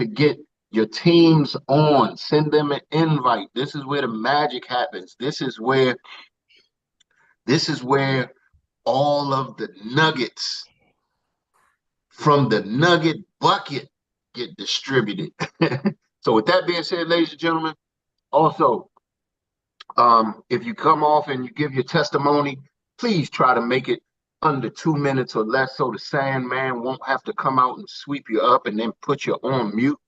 to get your teams on. Send them an invite. This is where the magic happens. This is where all of the nuggets from the nugget bucket get distributed. So with that being said, ladies and gentlemen, also, if you come off and you give your testimony, please try to make it under 2 minutes or less so the Sandman won't have to come out and sweep you up and then put you on mute.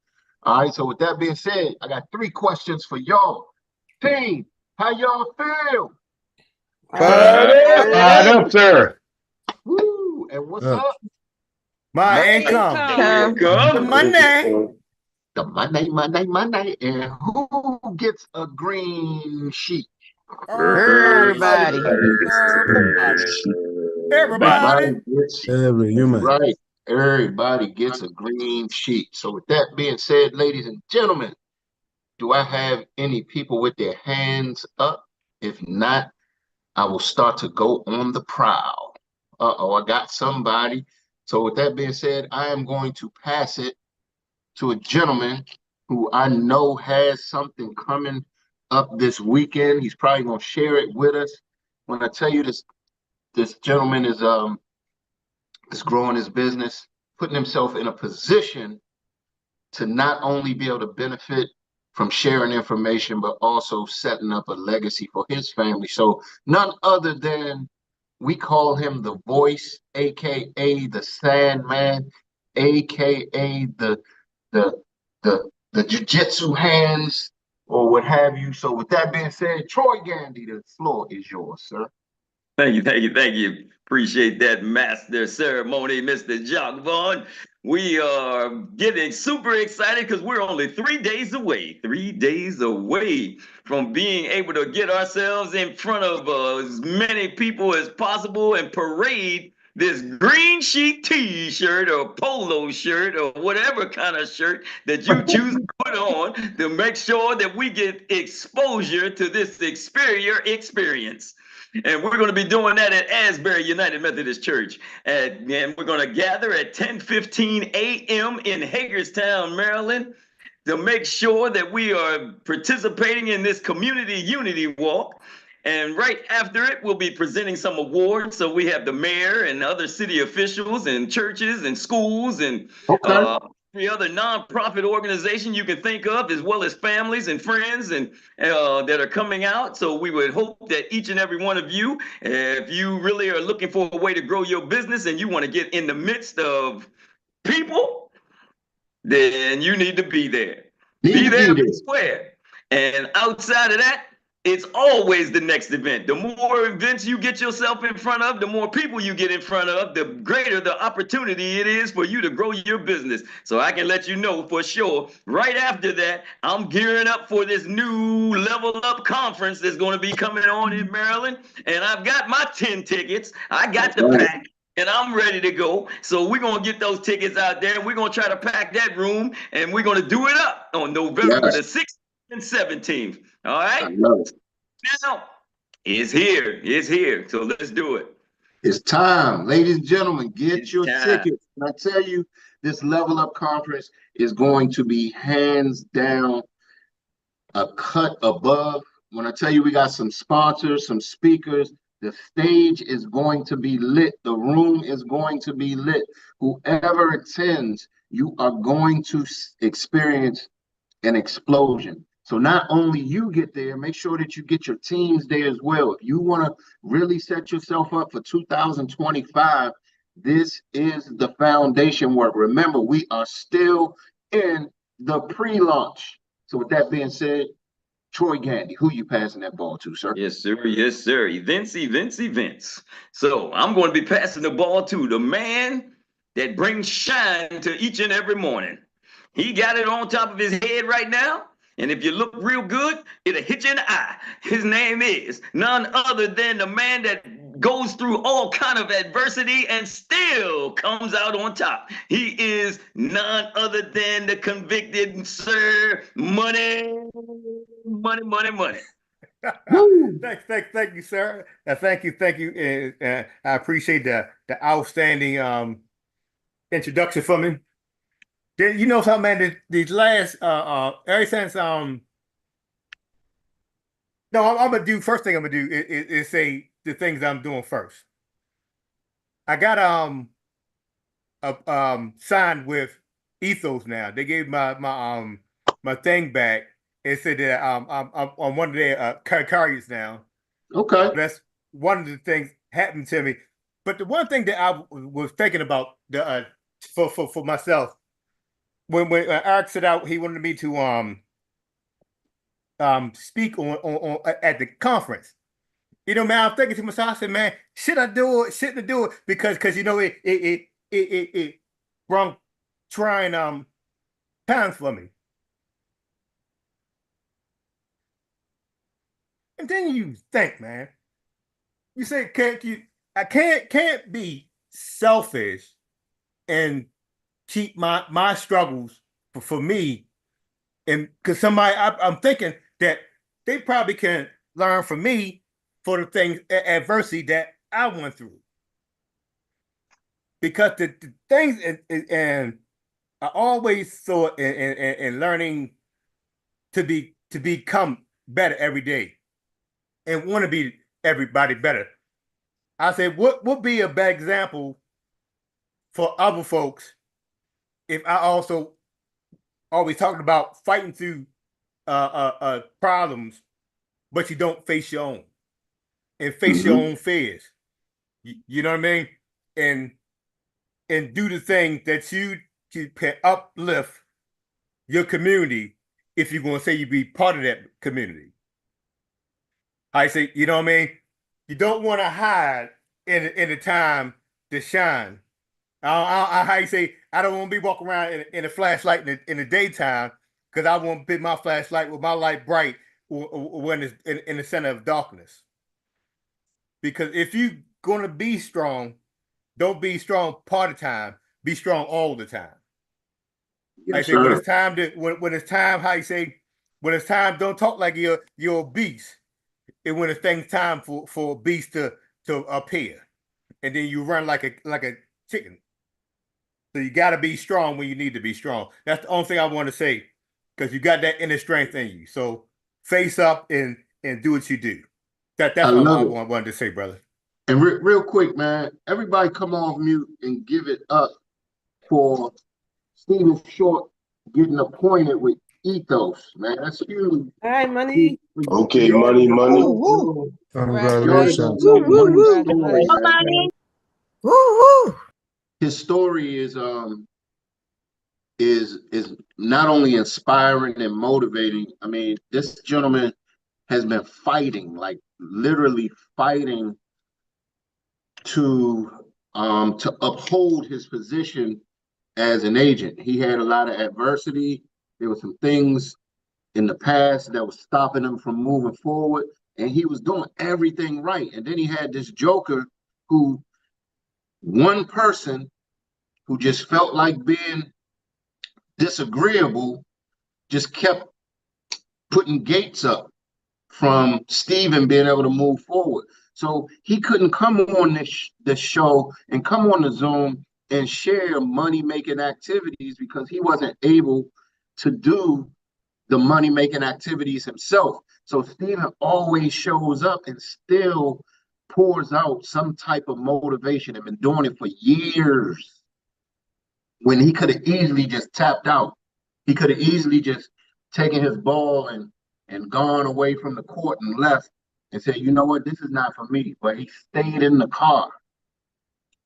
All right, so with that being said, I got 3 questions for y'all. Team, how y'all feel? Fired up, sir. Woo! And what's up? My income. The money. The money. And who gets a green sheet? Everybody. Everybody. Every human. Right. Everybody gets a green sheet. So with that being said, ladies and gentlemen, do I have any people with their hands up? If not, I will start to go on the prowl. Uh-oh, I got somebody. So with that being said, I am going to pass it to a gentleman who I know has something coming up this weekend. He's probably going to share it with us. When I tell you this gentleman is growing his business, putting himself in a position to not only be able to benefit from sharing information, but also setting up a legacy for his family. So none other than, we call him the voice, aka the Sandman, aka the jiu-jitsu hands, or what have you. So with that being said, Troy Gandy, the floor is yours, sir. Thank you. Appreciate that, Master Ceremony, Mr. Jock Vaughn. We are getting super excited because we're only 3 days away from being able to get ourselves in front of as many people as possible and parade this green sheet t-shirt or polo shirt or whatever kind of shirt that you choose to put on to make sure that we get exposure to this superior experience. And we're going to be doing that at Asbury United Methodist Church. And we're going to gather at 10:15 a.m. in Hagerstown, Maryland, to make sure that we are participating in this community unity walk. And right after it, we'll be presenting some awards. So we have the mayor and other city officials and churches and schools and every other nonprofit organization you can think of, as well as families and friends and that are coming out. So we would hope that each and every one of you, if you really are looking for a way to grow your business and you want to get in the midst of people, then you need to be there. Be there and square. And outside of that, it's always the next event. The more events you get yourself in front of, the more people you get in front of, the greater the opportunity it is for you to grow your business. So I can let you know for sure, right after that, I'm gearing up for this new Level Up conference that's going to be coming on in Maryland. And I've got my 10 tickets. I got the pack. And I'm ready to go. So we're going to get those tickets out there. And we're going to try to pack that room. And we're going to do it up on November the 16th and 17th. All right? Now, it's here. So let's do it. It's time. Ladies and gentlemen, get your tickets. And I tell you, this Level Up conference is going to be hands down a cut above. When I tell you we got some sponsors, some speakers, the stage is going to be lit. The room is going to be lit. Whoever attends, you are going to experience an explosion. So not only you get there, make sure that you get your teams there as well. If you want to really set yourself up for 2025, this is the foundation work. Remember, we are still in the pre-launch. So with that being said, Troy Gandy, who you passing that ball to, sir? Yes, sir. Events. So I'm going to be passing the ball to the man that brings shine to each and every morning. He got it on top of his head right now. And if you look real good, it'll hit you in the eye. His name is none other than the man that goes through all kind of adversity and still comes out on top. He is none other than the convicted Sir Money. Thank you, sir. Thank you. I appreciate the outstanding introduction from him. You know something, man? These last ever since no, I'm gonna do first thing I'm gonna do is say the things I'm doing first. I got signed with Ethos now. They gave my thing back and said that I'm on one of their carriers now. Okay. That's one of the things happened to me. But the one thing that I was thinking about the for myself when Eric said out he wanted me to speak on at the conference. You know, man, I'm thinking to myself, I said, man, should I do it? Shouldn't I do it? Because you know it brought trying times for me. And then you think, man, you say, I can't be selfish and keep my struggles for me. And because I'm thinking that they probably can learn from me for the things adversity that I went through. Because the things and I always thought in learning to become better every day and want to be everybody better. I said, what would be a bad example for other folks if I also always talking about fighting through problems, but you don't face your own and face your own fears. You know what I mean? And do the thing that you can uplift your community if you're going to say you be part of that community. I say, you know what I mean? You don't want to hide in the time to shine. How you say, I don't want to be walking around in a flashlight in the daytime because I want to be my flashlight with my light bright when it's in the center of darkness. Because if you're going to be strong, don't be strong part of the time. Be strong all the time. Yes, I say sir. when it's time when it's time, how you say, when it's time, don't talk like you're a beast. And when it's things time for a beast to appear, and then you run like a chicken. So you got to be strong when you need to be strong. That's the only thing I want to say, because you got that inner strength in you. So face up and do what you do. That's I what love I it. wanted to say, brother. And real quick, man, everybody come off mute and give it up for Stephen Short getting appointed with Ethos, man. That's huge. All right, money. Okay, money. Congratulations. Woo, woo, woo. Congratulations. Woo, woo. His story is not only inspiring and motivating. I mean, this gentleman has been fighting, like literally fighting to uphold his position as an agent. He had a lot of adversity. There were some things in the past that was stopping him from moving forward, and he was doing everything right. And then he had this joker who, one person who just felt like being disagreeable, just kept putting gates up from Steven being able to move forward. So he couldn't come on this show and come on the Zoom and share money making activities because he wasn't able to do the money making activities himself. So Steven always shows up and still pours out some type of motivation and been doing it for years when he could have easily just tapped out. He could have easily just taken his ball and gone away from the court and left and said, you know what, this is not for me. But he stayed in the car.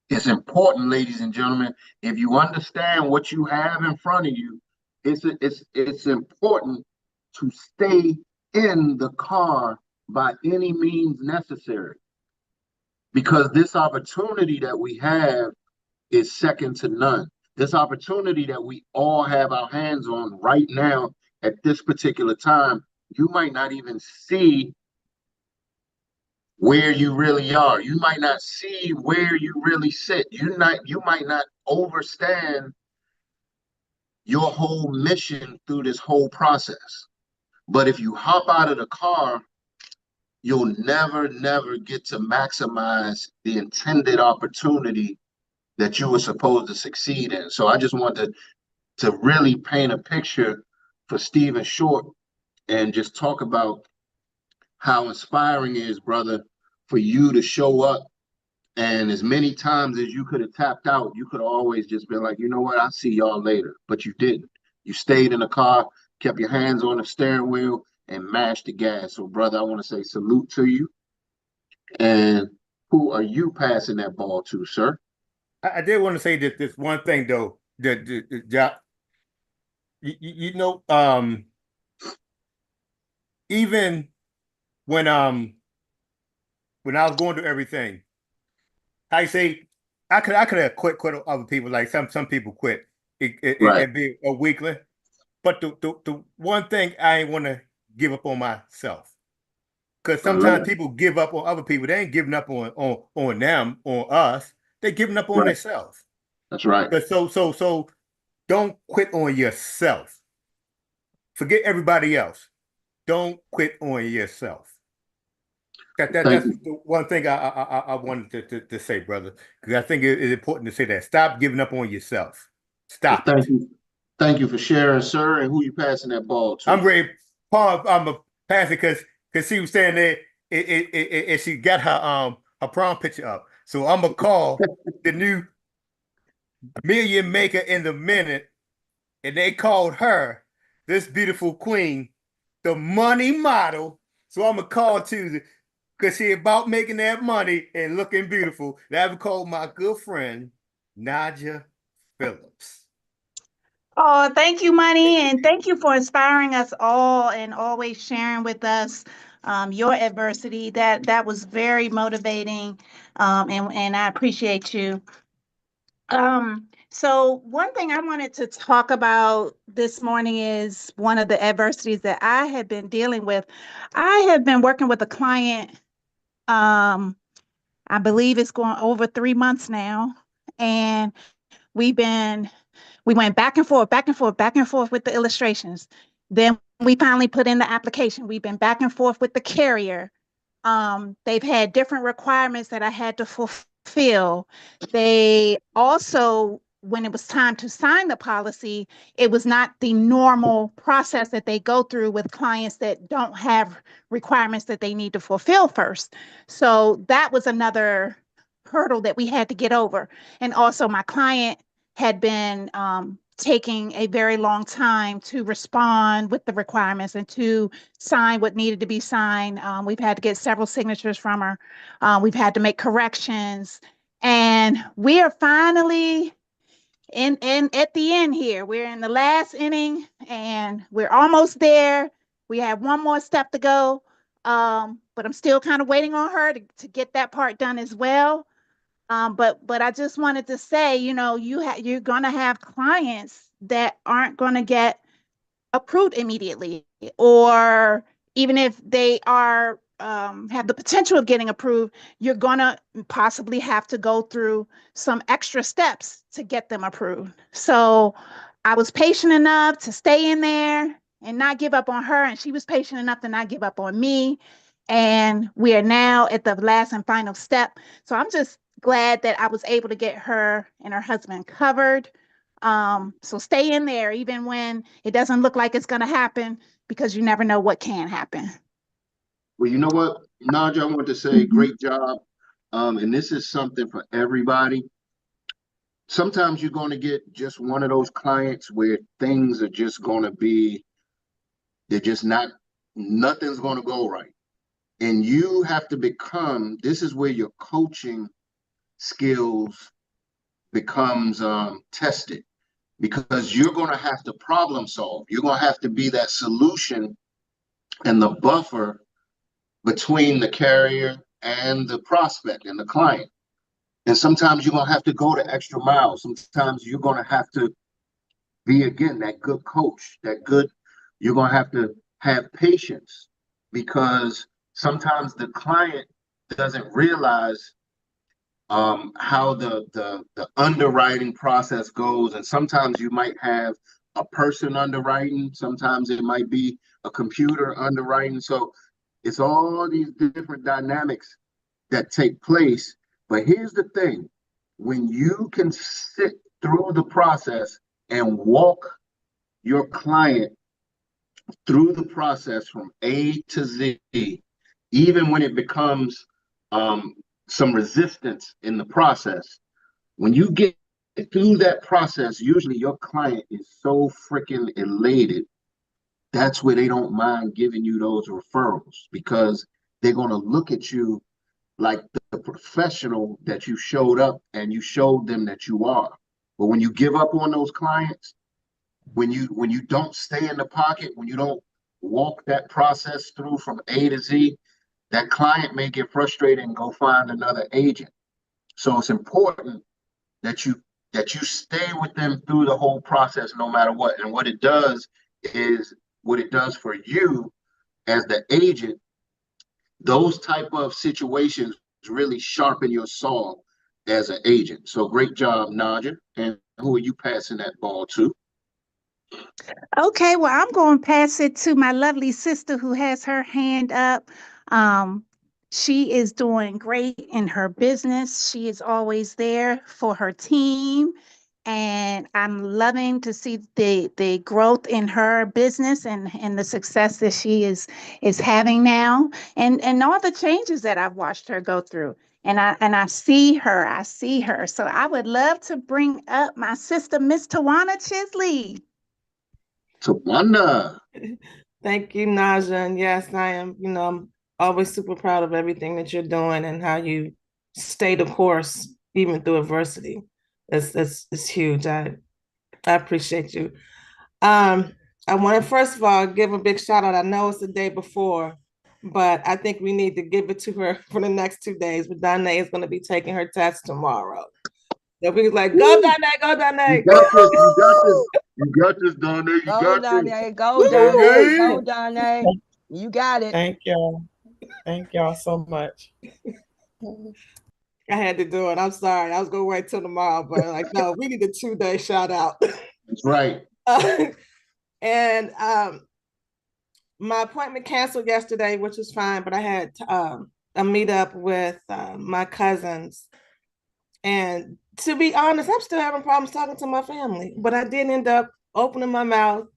It's important, ladies and gentlemen, if you understand what you have in front of you, it's important to stay in the car by any means necessary. Because this opportunity that we have is second to none. This opportunity that we all have our hands on right now at this particular time, you might not even see where you really are. You might not see where you really sit. You might not understand your whole mission through this whole process. But if you hop out of the car, you'll never get to maximize the intended opportunity that you were supposed to succeed in. So I just want to to really paint a picture for Stephen Short and just talk about how inspiring it is, brother, for you to show up. And as many times as you could have tapped out, you could have always just been like, you know what, I'll see y'all later. But you didn't. You stayed in the car, kept your hands on the steering wheel, and mashed the gas. So, brother, I want to say salute to you. And who are you passing that ball to, sir? I did want to say that this one thing though, that you know, even when when I was going through everything, I say I could have quit other people, like some people quit Right, and be a weakling. But the one thing I ain't want to give up on myself. Because I love sometimes it. people give up on other people. They ain't giving up on them, on us. They giving up on Right, themselves. that's right. Because so don't quit on yourself. Forget everybody else. Don't quit on yourself. Thank That's you. the one thing I wanted to say, brother. Because I think it's important to say that. Stop giving up on yourself. Well, Stop it. thank you for sharing, sir. And who you passing that ball to? I'm ready. Paul, I'm a pass it because she was saying that and she got her prom picture up. So I'm gonna call the new million maker in the minute, and they called her this beautiful queen, the money model. So I'm gonna call Tuesday because she about making that money and looking beautiful. And I have called my good friend Naja Phillips. Oh, thank you, Money, and thank you for inspiring us all and always sharing with us your adversity. That was very motivating, and I appreciate you. So one thing I wanted to talk about this morning is one of the adversities that I have been dealing with. I have been working with a client. Um, I believe it's going over 3 months now, and we've been we went back and forth, back and forth, back and forth with the illustrations. Then we finally put in the application. We've been back and forth with the carrier. They've had different requirements that I had to fulfill. They also, when it was time to sign the policy, it was not the normal process that they go through with clients that don't have requirements that they need to fulfill first. So that was another hurdle that we had to get over. And also, my client had been taking a very long time to respond with the requirements and to sign what needed to be signed. We've had to get several signatures from her. We've had to make corrections. And we are finally in at the end here. We're in the last inning and we're almost there. We have one more step to go. But I'm still kind of waiting on her to get that part done as well. But I just wanted to say, you're gonna have clients that aren't gonna get approved immediately, or even if they are have the potential of getting approved, you're gonna possibly have to go through some extra steps to get them approved. So I was patient enough to stay in there and not give up on her, and she was patient enough to not give up on me. And we are now at the last and final step. So I'm just glad that I was able to get her and her husband covered. So stay in there, even when it doesn't look like it's going to happen, because you never know what can happen. Well, you know what, Naja, I want to say great job. And this is something for everybody. Sometimes you're going to get just one of those clients where things are just going to be, they're just not, nothing's going to go right. And you have to become, this is where your coaching skills becomes tested, because you're going to have to problem solve. You're going to have to be that solution and the buffer between the carrier and the prospect and the client. And sometimes you're going to have to go the extra mile. Sometimes you're going to have to be, again, that good coach, you're going to have patience, because sometimes the client doesn't realize how the underwriting process goes. And sometimes you might have a person underwriting, sometimes it might be a computer underwriting. So it's all these different dynamics that take place. But here's the thing: when you can sit through the process and walk your client through the process from A to Z, even when it becomes some resistance in the process. When you get through that process, usually your client is so freaking elated. That's where they don't mind giving you those referrals, because they're going to look at you like the professional that you showed up and you showed them that you are. But when you give up on those clients, when you don't stay in the pocket, when you don't walk that process through from A to Z, that client may get frustrated and go find another agent. So it's important that you stay with them through the whole process, no matter what. And what it does is, what it does for you as the agent, those type of situations really sharpen your saw as an agent. So great job, Naja. And who are you passing that ball to? Okay, well, I'm going to pass it to my lovely sister who has her hand up. Um, she is doing great in her business. She is always there for her team. And I'm loving to see the growth in her business and the success that she is having now, and all the changes that I've watched her go through. And I see her, I see her. So I would love to bring up my sister, Miss Tawana Chisley. Tawanda. Thank you, Naja. And yes, I am, I'm always super proud of everything that you're doing and how you stay the course even through adversity. It's huge. I appreciate you. I want to first of all give a big shout out. I know it's the day before, but I think we need to give it to her for the next 2 days. But Danae is going to be taking her test tomorrow. So we like, go Danae, go Danae. You got this, you got this, you got this, Donna. You Go, got this. Donnie. Go, Donnie. Go, Woo! Donnie. You got it. Thank y'all. Thank y'all so much. I had to do it. I'm sorry. I was going to wait till tomorrow, but like, no, we need a 2-day shout out. That's right. And my appointment canceled yesterday, which was fine, but I had a meetup with my cousins. And to be honest, I'm still having problems talking to my family, but I did end up opening my mouth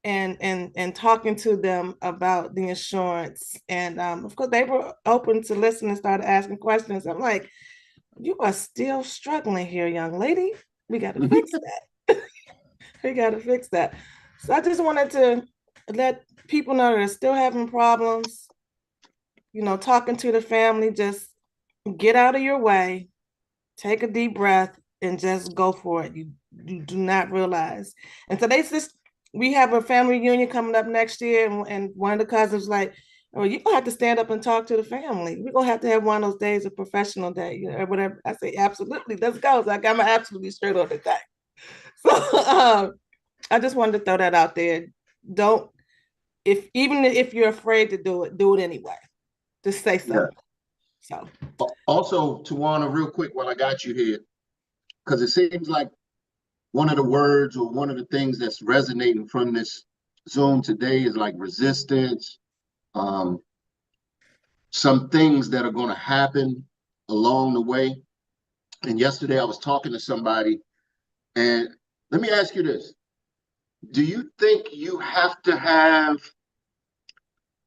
and talking to them about the insurance. And of course, they were open to listen and started asking questions. I'm like, you are still struggling here, young lady. We got to fix that. We got to fix that. So I just wanted to let people know that are still having problems, talking to the family, just get out of your way, take a deep breath, and just go for it. You do not realize. And today's this, we have a family reunion coming up next year, and one of the cousins was like, "Oh, you're gonna have to stand up and talk to the family. We're gonna have one of those days, a professional day, or whatever." I say, absolutely, let's go. So I got my absolutely straight on the day. So I just wanted to throw that out there. Don't, even if you're afraid to do it anyway. Just say something. Yeah. So also, Tawana, real quick while I got you here, because it seems like one of the words or one of the things that's resonating from this Zoom today is like resistance, some things that are going to happen along the way. And yesterday I was talking to somebody, and let me ask you this. Do you think you have to have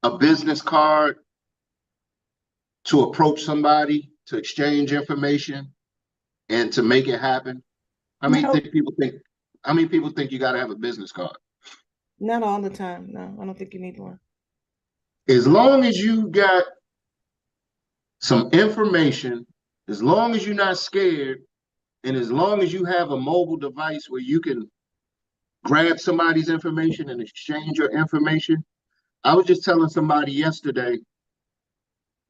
a business card to approach somebody, to exchange information, and to make it happen? How many people think you got to have a business card? Not all the time. No, I don't think you need one. As long as you got some information, as long as you're not scared, and as long as you have a mobile device where you can grab somebody's information and exchange your information. I was just telling somebody yesterday,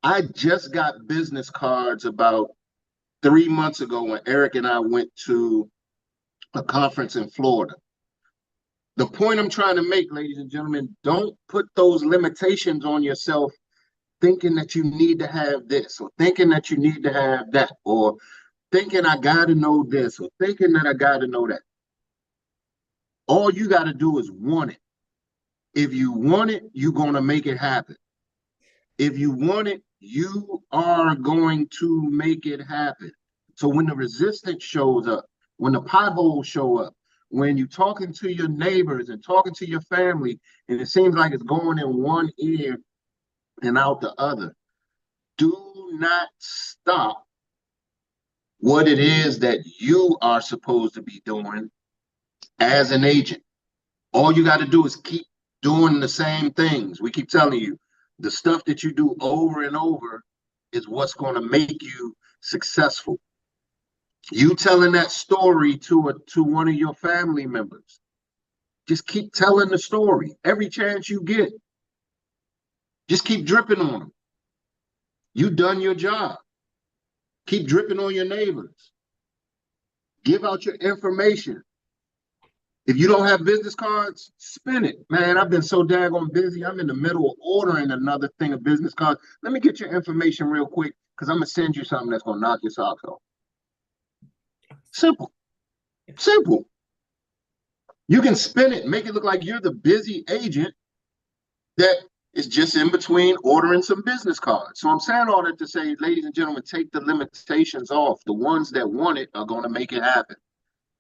I just got business cards about 3 months ago when Eric and I went to a conference in Florida. The point I'm trying to make, ladies and gentlemen, don't put those limitations on yourself thinking that you need to have this, or thinking that you need to have that, or thinking I got to know this, or thinking that I got to know that. All you got to do is want it. If you want it, you're going to make it happen. If you want it, you are going to make it happen. So when the resistance shows up, when the potholes show up, when you're talking to your neighbors and talking to your family, and it seems like it's going in one ear and out the other, do not stop what it is that you are supposed to be doing as an agent. All you got to do is keep doing the same things. We keep telling you the stuff that you do over and over is what's going to make you successful. You telling that story to one of your family members. Just keep telling the story every chance you get. Just keep dripping on them. You done your job. Keep dripping on your neighbors. Give out your information. If you don't have business cards, spin it. Man, I've been so daggone busy. I'm in the middle of ordering another thing of business cards. Let me get your information real quick because I'm going to send you something that's going to knock your socks off. Simple. Simple. You can spin it, make it look like you're the busy agent that is just in between ordering some business cards. So I'm saying all that to say, ladies and gentlemen, take the limitations off. The ones that want it are going to make it happen.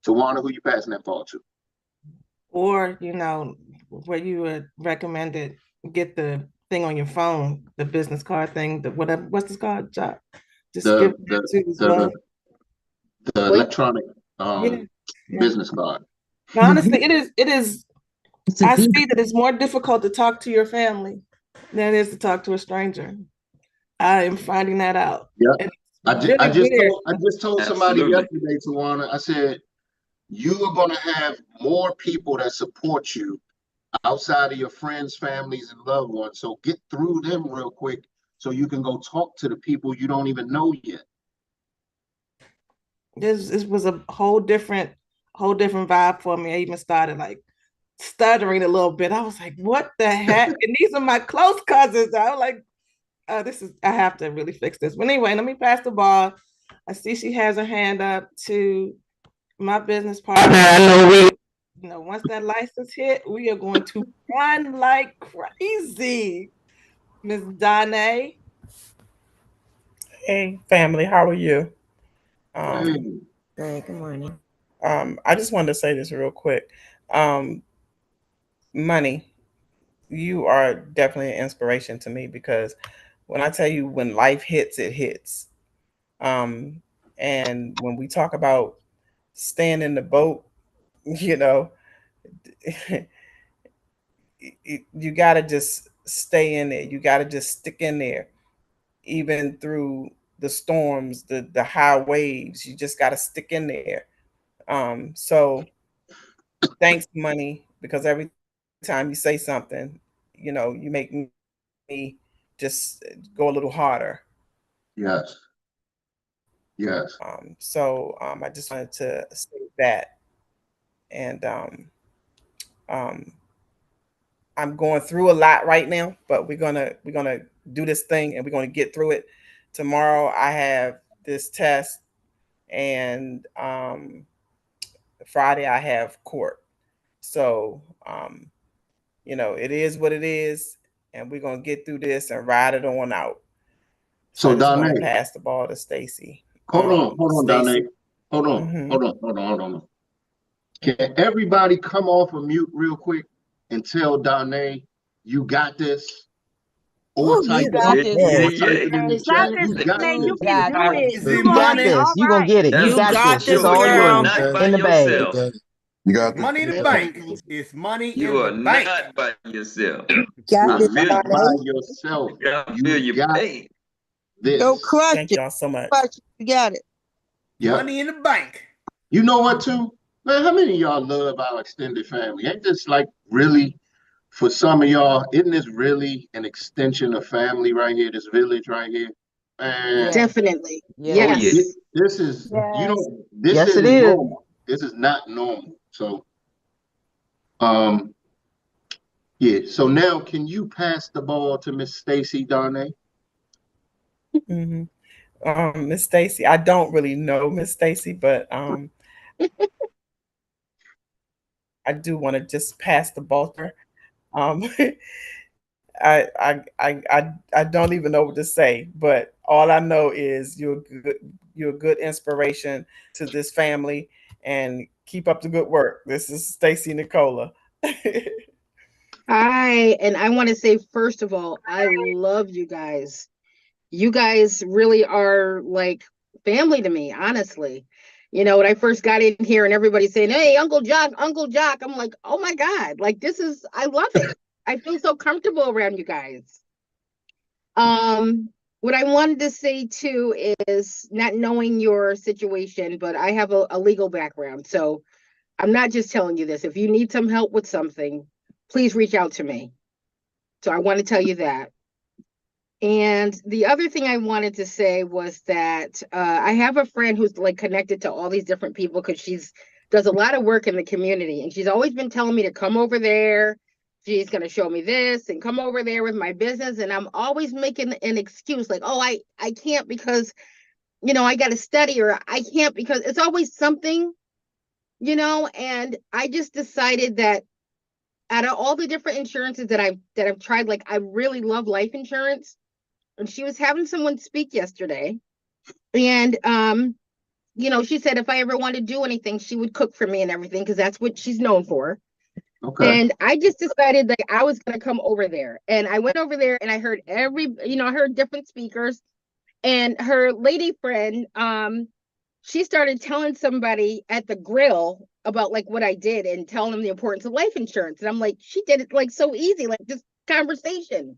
Tawana, who you passing that ball to? Or, where you would recommend it, get the thing on your phone, the business card thing, the whatever, what's this called? Just give that to as well. The electronic business card. But honestly, it is. I see that it's more difficult to talk to your family than it is to talk to a stranger. I am finding that out. Yeah, I just told somebody yesterday, Tawana. I said you are going to have more people that support you outside of your friends, families, and loved ones. So get through them real quick so you can go talk to the people you don't even know yet. This was a whole different vibe for me. I even started like stuttering a little bit. I was like, what the heck? And these are my close cousins. I was like, I have to really fix this. But anyway, let me pass the ball. I see she has her hand up to my business partner. I know once that license hit, we are going to run like crazy. Miss Danae. Hey, family, how are you? Good morning. I just wanted to say this real quick. Money, you are definitely an inspiration to me because when I tell you when life hits, it hits. And when we talk about staying in the boat, you got to just stay in there. You got to just stick in there, even through the storms, the high waves. You just got to stick in there. So thanks, Money, because every time you say something, you make me just go a little harder. Yes. Yes. So I just wanted to say that. And I'm going through a lot right now, but we're gonna do this thing and we're gonna get through it. Tomorrow I have this test, and Friday I have court. So it is what it is, and we're gonna get through this and ride it on out. So I just want to pass the ball to Stacy. Hold on, Danae. Hold on. Can everybody come off of mute real quick and tell Danae you got this? Or type it in the chat. You got this. You can do it. You got this. You gonna get it. You got this. It's all yours. In the bag. You got money in the bank. It's money you in the bank. You are not by yourself. You're not by yourself. You got this. Go crush Thank y'all so much. You got it. Yep. Money in the bank. You know what, too? Man, how many of y'all love our extended family? Ain't this like really, for some of y'all, isn't this really an extension of family right here, this village right here? Man, definitely. Yes. Yes. This is, this Yes, is it is. normal. This is not normal. So, yeah. So now, can you pass the ball to Miss Stacy Darnay? Miss Stacy, I don't really know Miss Stacy, but I do want to just pass the ball to her. I don't even know what to say, but all I know is you're a good inspiration to this family, and Keep up the good work. This is Stacy Nicola. Hi, and I want to say, first of all, I love you guys. You guys really are like family to me, honestly. You know, when I first got in here and everybody's saying, "Hey, Uncle Jock, Uncle Jock," I'm like, "Oh my God, like I love it. I feel so comfortable around you guys." What I wanted to say too is not knowing your situation, but I have a legal background. So I'm not just telling you this. If you need some help with something, please reach out to me. So I want to tell you that. And the other thing I wanted to say was that I have a friend who's like connected to all these different people because she's does a lot of work in the community, and she's always been telling me to come over there. She's going to show me this and come over there with my business, and I'm always making an excuse like, "Oh, I can't because I got to study," or "I can't because," it's always something, and I just decided that out of all the different insurances that I've tried, like I really love life insurance. And she was having someone speak yesterday, and she said if I ever wanted to do anything, she would cook for me and everything because that's what she's known for. Okay. And I just decided that I was going to come over there, and I went over there and I heard I heard different speakers, and her lady friend, she started telling somebody at the grill about like what I did and telling them the importance of life insurance, and I'm like, she did it like so easy, like just conversation.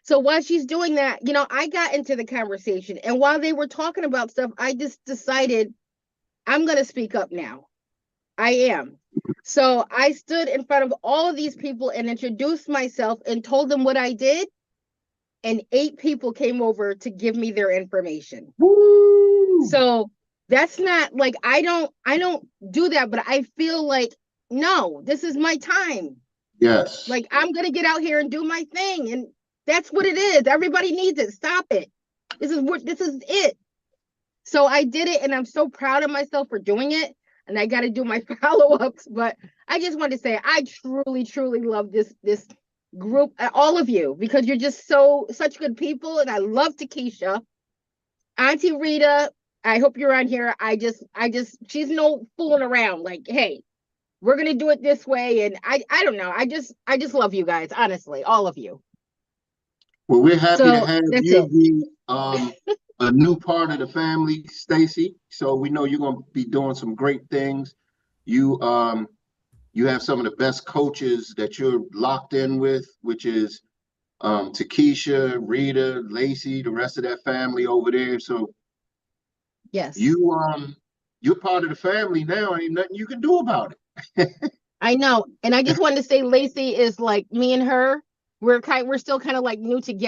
So while she's doing that, I got into the conversation. And while they were talking about stuff, I just decided I'm going to speak up now. I am. So I stood in front of all of these people and introduced myself and told them what I did. And 8 people came over to give me their information. Woo! So that's not like I don't do that, but I feel like, no, this is my time. Yes. Like I'm going to get out here and do my thing. And that's what it is. Everybody needs it. Stop it. This is it. So I did it, and I'm so proud of myself for doing it. And I got to do my follow-ups. But I just want to say I truly, truly love this group, all of you, because you're just such good people. And I love Takesha. Auntie Rita, I hope you're on here. I just she's no fooling around. Like, hey, we're gonna do it this way. And I don't know. I just love you guys, honestly, all of you. Well, we're happy to So have that's you it. be a new part of the family, Stacy. So we know you're going to be doing some great things. You you have some of the best coaches that you're locked in with, which is Takesha, Rita, Lacey, the rest of that family over there. So Yes. you're part of the family now. Ain't nothing you can do about it. I know. And I just wanted to say Lacey is like me and her. We're still kind of like new together.